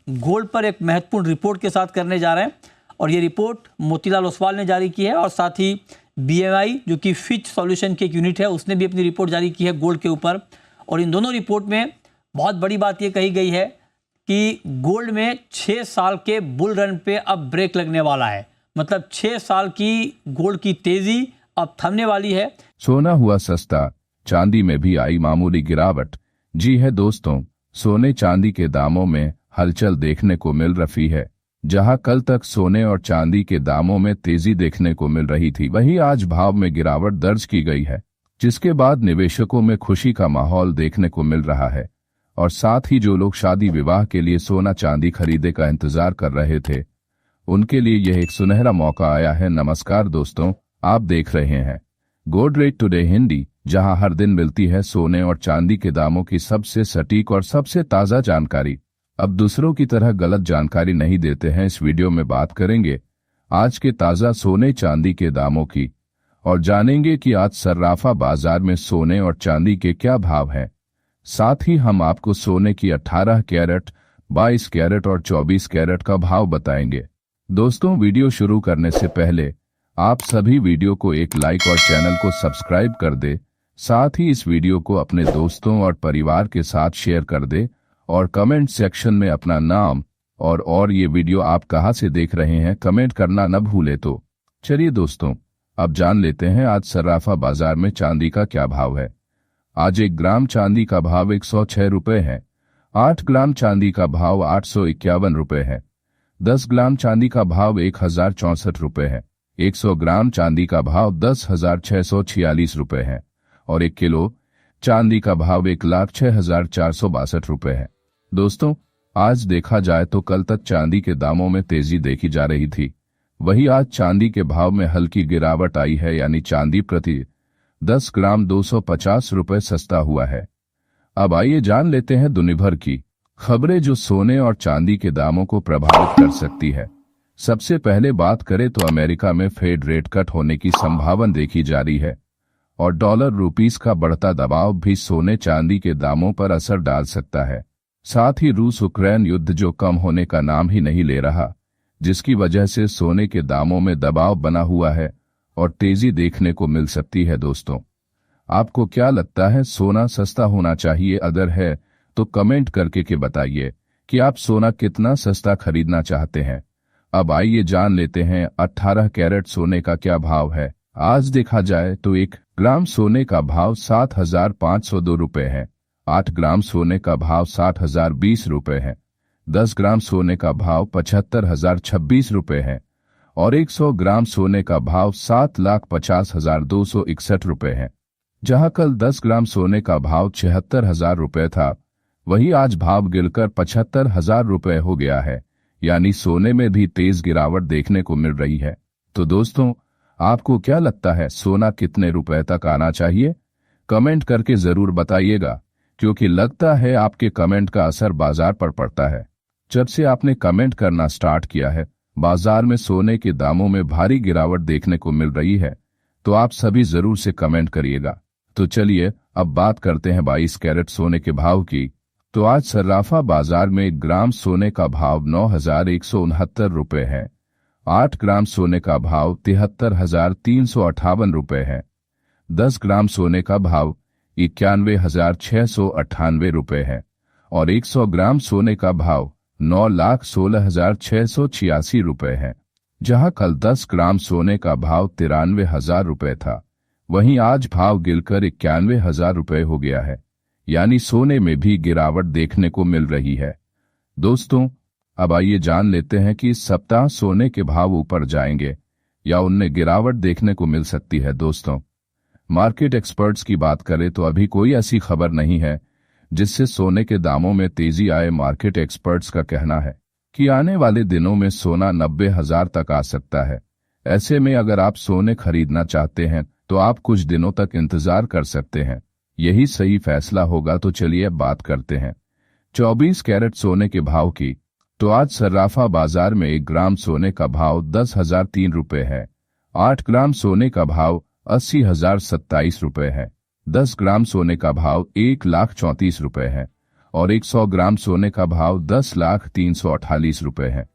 Gold पर एक महत्वपूर्ण रिपोर्ट के साथ करने जा रहे हैं और ये रिपोर्ट मोतीलाल ओसवाल ने जारी की है और साथ ही BMI जो कि फिच सॉल्यूशन की एक यूनिट है उसने भी अपनी रिपोर्ट जारी की है गोल्ड के ऊपर। और इन दोनों रिपोर्ट में बहुत बड़ी बात ये कही गई है कि गोल्ड में 6 साल के बुल रन पे अब ब्रेक लगने वाला है। मतलब 6 साल की गोल्ड की तेजी अब थमने वाली है। सोना हुआ सस्ता, चांदी में भी आई मामूली गिरावट। जी है दोस्तों, सोने चांदी के दामों में हलचल देखने को मिल रही है। जहां कल तक सोने और चांदी के दामों में तेजी देखने को मिल रही थी, वहीं आज भाव में गिरावट दर्ज की गई है, जिसके बाद निवेशकों में खुशी का माहौल देखने को मिल रहा है। और साथ ही जो लोग शादी विवाह के लिए सोना चांदी खरीदे का इंतजार कर रहे थे, उनके लिए यह एक सुनहरा मौका आया है। नमस्कार दोस्तों, आप देख रहे हैं गोल्ड रेट टुडे हिंदी, जहां हर दिन मिलती है सोने और चांदी के दामों की सबसे सटीक और सबसे ताज़ा जानकारी। अब दूसरों की तरह गलत जानकारी नहीं देते हैं। इस वीडियो में बात करेंगे आज के ताज़ा सोने चांदी के दामों की और जानेंगे कि आज सर्राफा बाजार में सोने और चांदी के क्या भाव हैं। साथ ही हम आपको सोने की 18 कैरेट, 22 कैरेट और 24 कैरेट का भाव बताएंगे। दोस्तों, वीडियो शुरू करने से पहले आप सभी वीडियो को एक लाइक और चैनल को सब्सक्राइब कर दे। साथ ही इस वीडियो को अपने दोस्तों और परिवार के साथ शेयर कर दे और कमेंट सेक्शन में अपना नाम और ये वीडियो आप कहां से देख रहे हैं कमेंट करना न भूले। तो चलिए दोस्तों, अब जान लेते हैं आज सर्राफा बाजार में चांदी का क्या भाव है। आज 1 ग्राम चांदी का भाव 106 रुपये है। 8 ग्राम चांदी का भाव 851 रुपये है। 10 ग्राम चांदी का भाव 1064 रुपये है। 100 ग्राम चांदी का भाव 10,646 रुपये है और 1 किलो चांदी का भाव 1,06,462 रुपये है। दोस्तों, आज देखा जाए तो कल तक चांदी के दामों में तेजी देखी जा रही थी, वहीं आज चांदी के भाव में हल्की गिरावट आई है, यानी चांदी प्रति 10 ग्राम 250 रुपये सस्ता हुआ है। अब आइए जान लेते हैं दुनिया भर की खबरें जो सोने और चांदी के दामों को प्रभावित कर सकती है। सबसे पहले बात करें तो अमेरिका में फेड रेट कट होने की संभावना देखी जा रही है और डॉलर रुपीस का बढ़ता दबाव भी सोने चांदी के दामों पर असर डाल सकता है। साथ ही रूस यूक्रेन युद्ध जो कम होने का नाम ही नहीं ले रहा, जिसकी वजह से सोने के दामों में दबाव बना हुआ है और तेजी देखने को मिल सकती है। दोस्तों, आपको क्या लगता है, सोना सस्ता होना चाहिए? अगर है तो कमेंट करके के बताइए कि आप सोना कितना सस्ता खरीदना चाहते हैं। अब आइए जान लेते हैं 18 कैरेट सोने का क्या भाव है। आज देखा जाए तो 1 ग्राम सोने का भाव 7,502 रुपये है। 8 ग्राम सोने का भाव 60,020 रुपये है। 10 ग्राम सोने का भाव 75,026 रुपये है और 100 ग्राम सोने का भाव 7,50,261 रुपये है। जहां कल 10 ग्राम सोने का भाव 76,000 रुपये था, वहीं आज भाव गिरकर 75,000 रुपये हो गया है, यानी सोने में भी तेज गिरावट देखने को मिल रही है। तो दोस्तों, आपको क्या लगता है, सोना कितने रुपए तक आना चाहिए? कमेंट करके जरूर बताइएगा, क्योंकि लगता है आपके कमेंट का असर बाजार पर पड़ता है। जब से आपने कमेंट करना स्टार्ट किया है, बाजार में सोने के दामों में भारी गिरावट देखने को मिल रही है, तो आप सभी जरूर से कमेंट करिएगा। तो चलिए अब बात करते हैं 22 कैरेट सोने के भाव की। तो आज सर्राफा बाजार में 1 ग्राम सोने का भाव 9,169 रुपये है। 8 ग्राम सोने का भाव 73,358 रुपये है। 10 ग्राम सोने का भाव 91,698 रुपये है और 100 ग्राम सोने का भाव 9,16,686 रुपये है। जहां कल 10 ग्राम सोने का भाव 93,000 रुपये था, वहीं आज भाव गिरकर 91,000 रुपये हो गया है, यानी सोने में भी गिरावट देखने को मिल रही है। दोस्तों, अब आइए जान लेते हैं कि इस सप्ताह सोने के भाव ऊपर जाएंगे या उनमें गिरावट देखने को मिल सकती है। दोस्तों, मार्केट एक्सपर्ट्स की बात करें तो अभी कोई ऐसी खबर नहीं है जिससे सोने के दामों में तेजी आए। मार्केट एक्सपर्ट्स का कहना है कि आने वाले दिनों में सोना 90,000 तक आ सकता है। ऐसे में अगर आप सोने खरीदना चाहते हैं तो आप कुछ दिनों तक इंतजार कर सकते हैं, यही सही फैसला होगा। तो चलिए अब बात करते हैं 24 कैरेट सोने के भाव की। तो आज सर्राफा बाजार में 1 ग्राम सोने का भाव 10,003 रुपये है। 8 ग्राम सोने का भाव 80,027 रुपये है। 10 ग्राम सोने का भाव 1,34,00,000 रुपये है और 100 ग्राम सोने का भाव 10,348,000 रुपए है।